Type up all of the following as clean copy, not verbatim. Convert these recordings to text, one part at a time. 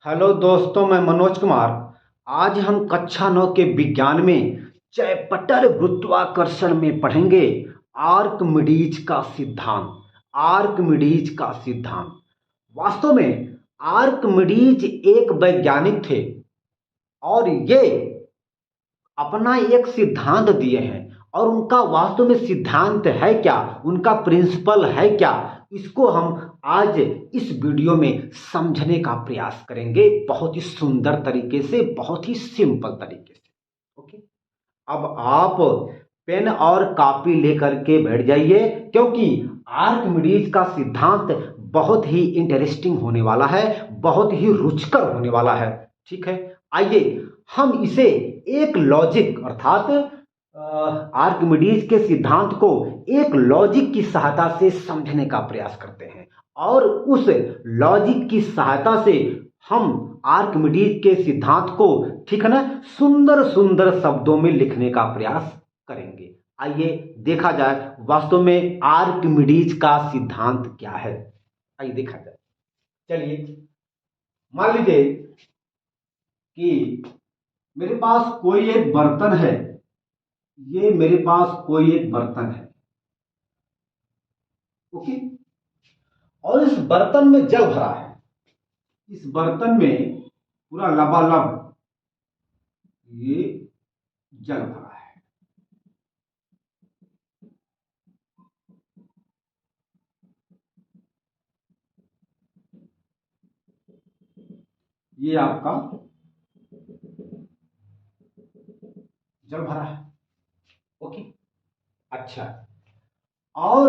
Hello दोस्तों, मैं मनोज कुमार। आज हम कक्षा 9 के विज्ञान में चैप्टर गुरुत्वाकर्षण में पढ़ेंगे आर्किमिडीज का सिद्धांत। आर्किमिडीज का सिद्धांत वास्तव में आर्किमिडीज एक वैज्ञानिक थे और ये अपना एक सिद्धांत दिए हैं। और उनका वास्तव में सिद्धांत है क्या, उनका प्रिंसिपल है क्या, इसको हम आज इस वीडियो में समझने का प्रयास करेंगे, बहुत ही सुंदर तरीके से, बहुत ही सिंपल तरीके से। ओके, अब आप पेन और कॉपी लेकर के बैठ जाइए, क्योंकि आर्किमिडीज का सिद्धांत बहुत ही इंटरेस्टिंग होने वाला है, बहुत ही रुचिकर होने वाला है। ठीक है, आइए हम इसे एक लॉजिक अर्थात आर्किमिडीज के सिद्धांत को एक लॉजिक की सहायता से समझने का प्रयास करते हैं और उस लॉजिक की सहायता से हम आर्किमिडीज के सिद्धांत को, ठीक है ना, सुंदर सुंदर शब्दों में लिखने का प्रयास करेंगे। आइए देखा जाए वास्तव में आर्किमिडीज का सिद्धांत क्या है। आइए देखा जाए। चलिए, मान लीजिए कि मेरे पास कोई एक बर्तन है। ये मेरे पास कोई एक बर्तन है। ओके, और इस बर्तन में जल भरा है। इस बर्तन में पूरा लबालब ये जल भरा है। ये आपका जल भरा है। ओके, अच्छा, और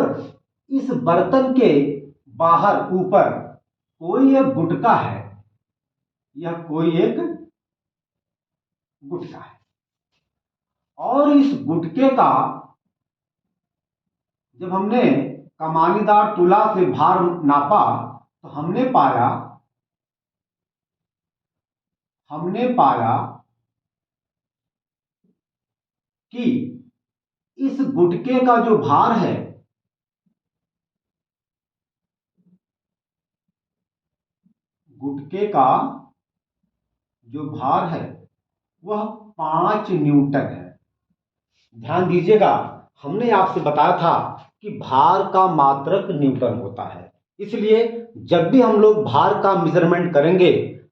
इस बर्तन के बाहर ऊपर कोई एक गुटका है। यह कोई एक गुटका है और इस गुटके का जब हमने कमानीदार तुला से भार नापा तो हमने पाया कि इस गुटके का जो भार है, गुटके का जो भार है वह 5 न्यूटन है। ध्यान दीजिएगा, हमने आपसे बताया था कि भार का मात्रक न्यूटन होता है, इसलिए जब भी हम लोग भार का मेजरमेंट करेंगे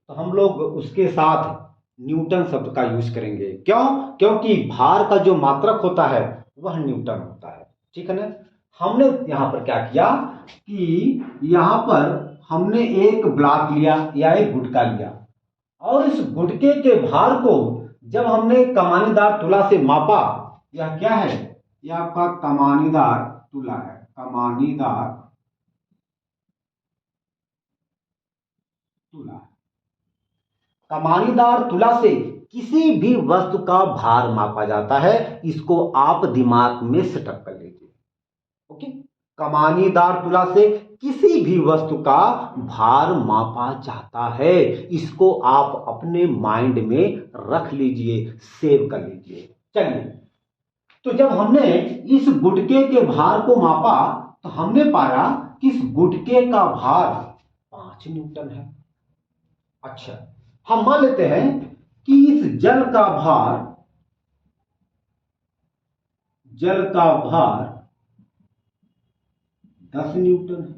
तो हम लोग उसके साथ न्यूटन शब्द का यूज करेंगे। क्यों? क्योंकि भार का जो मात्रक होता है वह न्यूटन होता है। ठीक है ना। हमने यहां पर क्या किया कि यहां पर हमने एक ब्लॉक लिया या एक गुटका लिया और इस गुटके के भार को जब हमने कमानीदार तुला से मापा। यह क्या है? यह आपका कमानीदार तुला है। कमानीदार तुला। कमानीदार तुला से किसी भी वस्तु का भार मापा जाता है, इसको आप दिमाग में सेटअप कर लीजिए। ओके, कमानीदार तुला से किसी भी वस्तु का भार मापा जाता है, इसको आप अपने माइंड में रख लीजिए, सेव कर लीजिए। चलिए, तो जब हमने इस गुटके के भार को मापा तो हमने पाया कि इस गुटके का भार 5 न्यूटन है। अच्छा, हम मान लेते हैं कि इस जल का भार 10 न्यूटन है।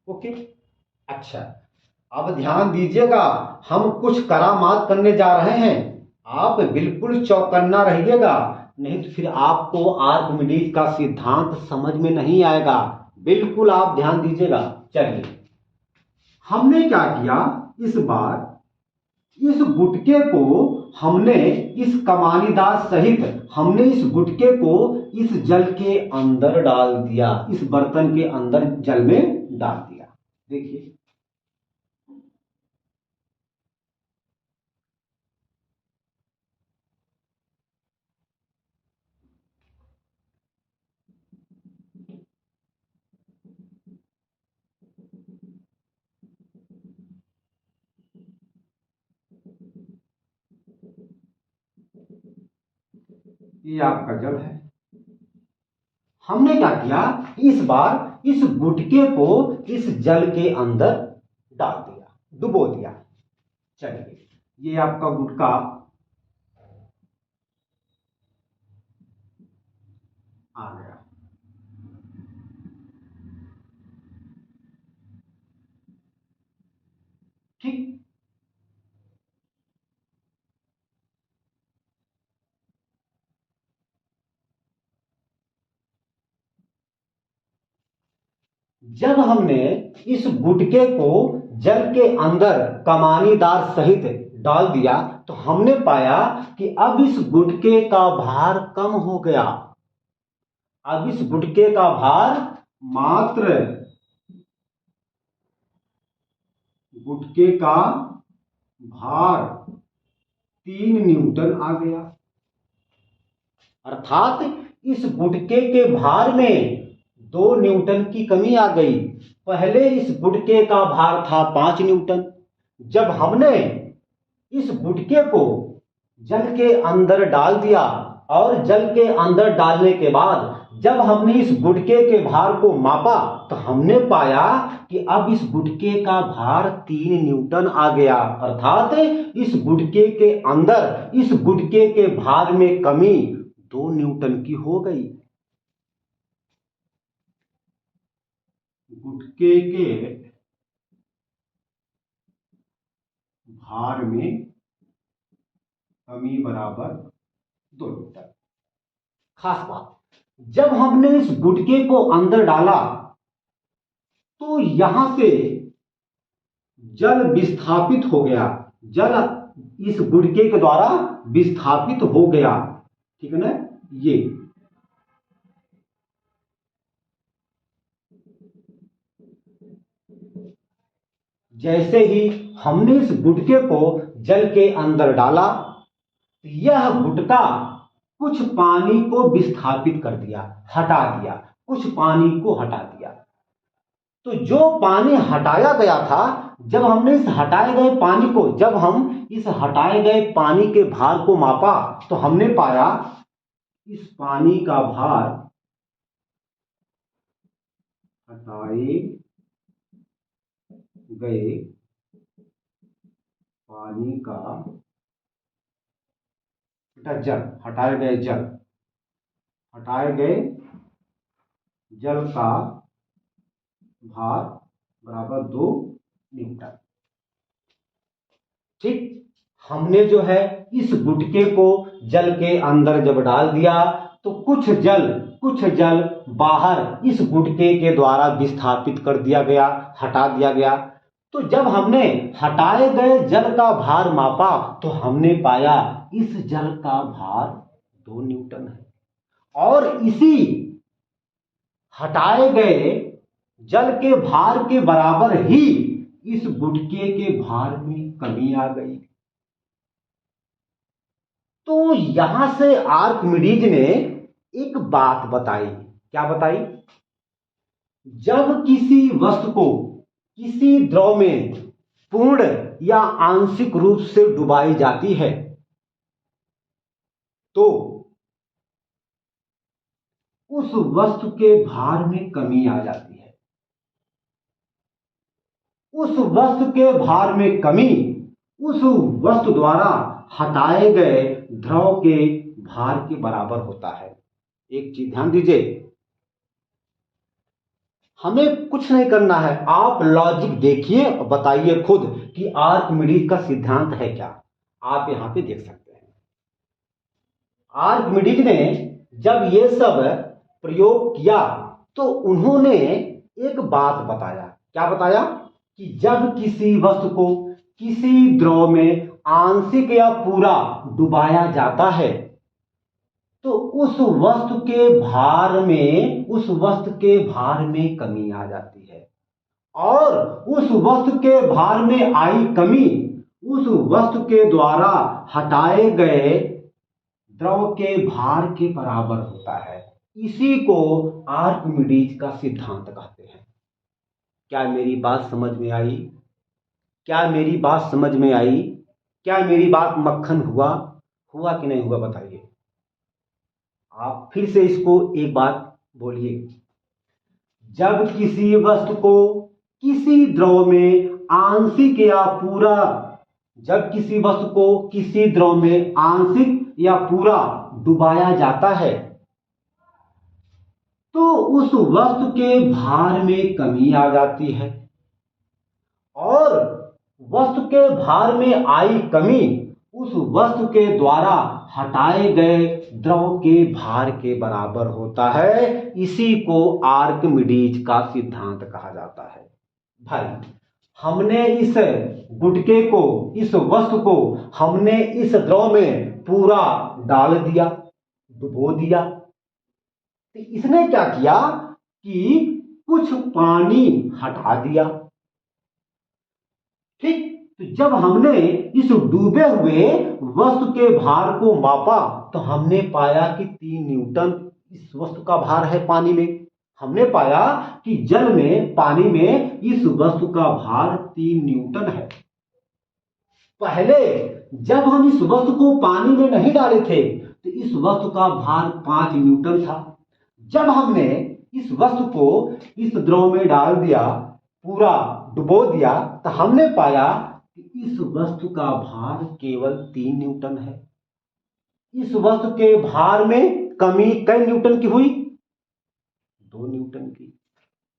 ओके, अच्छा, अब ध्यान दीजिएगा, हम कुछ करामात करने जा रहे हैं। आप बिल्कुल चौकन्ना रहिएगा, नहीं तो फिर आपको आर्किमिडीज का सिद्धांत समझ में नहीं आएगा। बिल्कुल आप ध्यान दीजिएगा। चलिए, हमने क्या किया, इस बार इस गुटके को हमने इस कमानीदार सहित हमने इस गुटके को इस जल के अंदर डाल दिया, इस बर्तन के अंदर जल में डाल दिया। देखिए, ये आपका जल है। हमने क्या किया, इस बार इस गुटके को इस जल के अंदर डाल दिया, डुबो दिया। चलिए, ये आपका गुटका आ गया। ठीक, जब हमने इस गुटके को जल के अंदर कमानीदार सहित डाल दिया तो हमने पाया कि अब इस गुटके का भार कम हो गया। अब इस गुटके का भार मात्र गुटके का भार 3 न्यूटन आ गया। अर्थात इस गुटके के भार में 2 न्यूटन की कमी आ गई। पहले इस गुटके का भार था 5 न्यूटन। जब हमने इस गुटके को जल के अंदर डाल दिया और जल के अंदर डालने के बाद जब हमने इस गुटके के भार को मापा तो हमने पाया कि अब इस गुटके का भार 3 न्यूटन आ गया। अर्थात इस गुटके के अंदर इस गुटके के भार में कमी 2 न्यूटन की हो गई। गुटके के भार में कमी बराबर 2 न्यूटन। खास बात, जब हमने इस गुटके को अंदर डाला तो यहां से जल विस्थापित हो गया। जल इस गुटके के द्वारा विस्थापित हो गया। ठीक है ना। ये जैसे ही हमने इस गुटके को जल के अंदर डाला, यह गुटका कुछ पानी को विस्थापित कर दिया, हटा दिया, कुछ पानी को हटा दिया। तो जो पानी हटाया गया था, जब हमने इस हटाए गए पानी को, जब हम इस हटाए गए पानी के भार को मापा तो हमने पाया इस पानी का भार हटाए गए पानी का जल, हटाए गए जल, हटाए गए जल का भार बराबर 2 न्यूटन। ठीक, हमने जो है इस गुटके को जल के अंदर जब डाल दिया तो कुछ जल बाहर इस गुटके के द्वारा विस्थापित कर दिया गया, हटा दिया गया। तो जब हमने हटाए गए जल का भार मापा तो हमने पाया इस जल का भार 2 न्यूटन है। और इसी हटाए गए जल के भार के बराबर ही इस गुटके के भार में कमी आ गई। तो यहां से आर्किमिडीज ने एक बात बताई। क्या बताई? जब किसी वस्तु को किसी द्रव में पूर्ण या आंशिक रूप से डुबाई जाती है तो उस वस्तु के भार में कमी आ जाती है। उस वस्तु के भार में कमी उस वस्तु द्वारा हटाए गए द्रव के भार के बराबर होता है। एक चीज ध्यान दीजिए, हमें कुछ नहीं करना है, आप लॉजिक देखिए और बताइए खुद कि आर्किमिडीज का सिद्धांत है क्या। आप यहां पे देख सकते हैं, आर्किमिडीज ने जब ये सब प्रयोग किया तो उन्होंने एक बात बताया। क्या बताया? कि जब किसी वस्तु को किसी द्रव में आंशिक या पूरा डुबाया जाता है तो उस वस्तु के भार में कमी आ जाती है। और उस वस्तु के भार में आई कमी उस वस्तु के द्वारा हटाए गए द्रव के भार के बराबर होता है। इसी को आर्किमिडीज का सिद्धांत कहते हैं। क्या मेरी बात समझ में आई? क्या मेरी बात समझ में आई? क्या मेरी बात मक्खन हुआ कि नहीं हुआ बताइए। आप फिर से इसको एक बात बोलिए। जब किसी वस्तु को किसी द्रव में आंशिक या पूरा जब किसी वस्तु को किसी द्रव में आंशिक या पूरा डुबाया जाता है तो उस वस्तु के भार में कमी आ जाती है, और वस्तु के भार में आई कमी उस वस्तु के द्वारा हटाए गए द्रव के भार के बराबर होता है। इसी को आर्किमिडीज का सिद्धांत कहा जाता है। भाई, हमने इस गुटके को, इस वस्तु को हमने इस द्रव में पूरा डाल दिया, डुबो दिया। तो इसने क्या किया कि कुछ पानी हटा दिया। ठीक, तो जब हमने इस डूबे हुए वस्तु के भार को मापा तो हमने पाया कि 3 न्यूटन इस वस्तु का भार है पानी में। हमने पाया कि जल में, पानी में इस वस्तु का भार 3 न्यूटन है। पहले जब हम इस वस्तु को पानी में नहीं डाले थे तो इस वस्तु का भार 5 न्यूटन था। जब हमने इस वस्तु को इस द्रव में डाल दिया, पूरा डुबो दिया, तो हमने पाया कि इस वस्तु का भार केवल 3 न्यूटन है। इस वस्तु के भार में कमी कई न्यूटन की हुई? 2 न्यूटन की।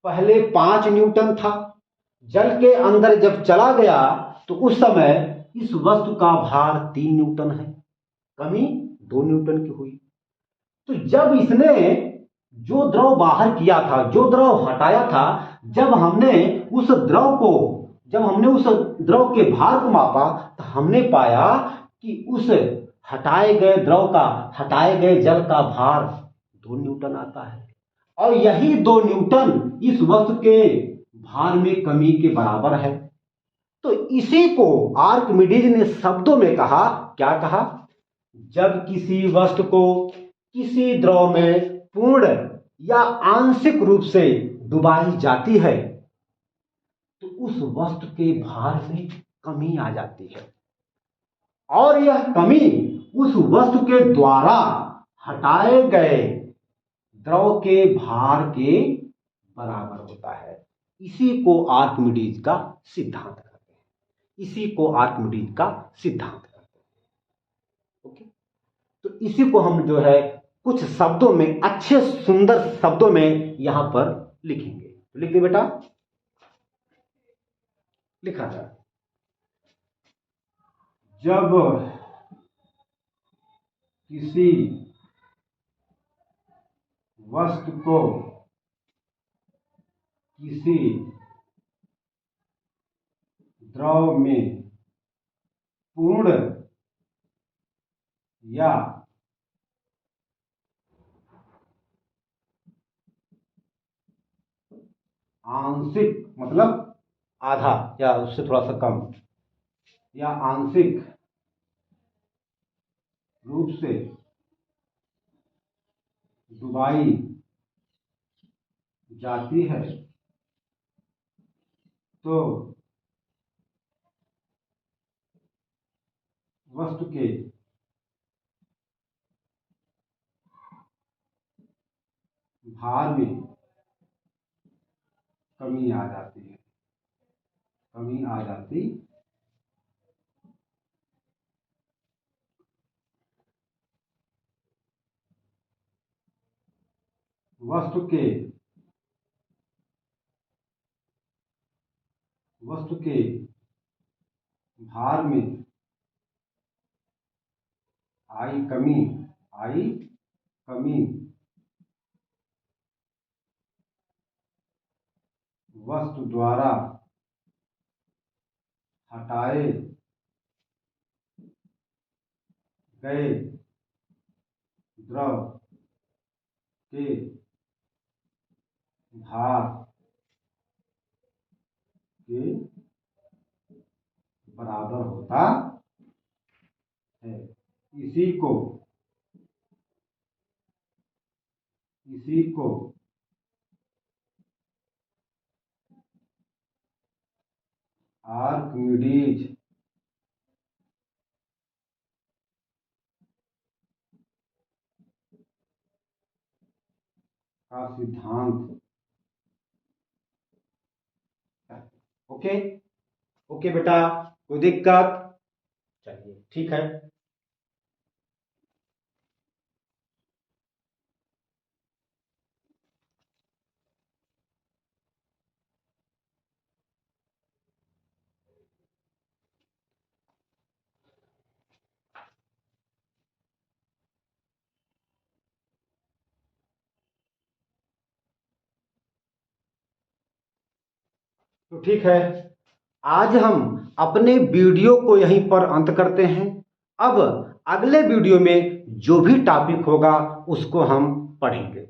पहले 5 न्यूटन था, जल के अंदर जब चला गया तो उस समय इस वस्तु का भार 3 न्यूटन है, कमी 2 न्यूटन की हुई। तो जब इसने जो द्रव बाहर किया था, जो द्रव हटाया था, जब हमने उस द्रव के भार को मापा तो हमने पाया कि उस हटाए गए द्रव का, हटाए गए जल का भार 2 न्यूटन आता है। और यही 2 न्यूटन इस वस्तु के भार में कमी के बराबर है। तो इसी को आर्किमिडीज ने शब्दों में कहा, क्या कहा? जब किसी वस्तु को किसी द्रव में पूर्ण या आंशिक रूप से डुबाई जाती है तो उस वस्तु के भार में कमी आ जाती है, और यह कमी उस वस्तु के द्वारा हटाए गए द्रव के भार के बराबर होता है। इसी को आर्किमिडीज का सिद्धांत कहते हैं। इसी को आर्किमिडीज का सिद्धांत कहते हैं। ओके, तो इसी को हम जो है कुछ शब्दों में, अच्छे सुंदर शब्दों में यहां पर लिखेंगे। तो लिख दे बेटा, लिखा जाए। जब किसी वस्तु को किसी द्रव में पूर्ण या आंशिक, मतलब आधा या उससे थोड़ा सा कम, या आंशिक रूप से डुबाई जाती है तो वस्तु के भार में कमी आ जाती है, कमी आ जाती वस्तु के भार में आई कमी वस्तु द्वारा हटाए गए द्रव के भार के बराबर होता है। इसी को आर्किमिडीज का सिद्धांत। ओके, ओके बेटा, कोई दिक्कत? ठीक है। तो ठीक है, आज हम अपने वीडियो को यहीं पर अंत करते हैं। अब अगले वीडियो में जो भी टॉपिक होगा उसको हम पढ़ेंगे।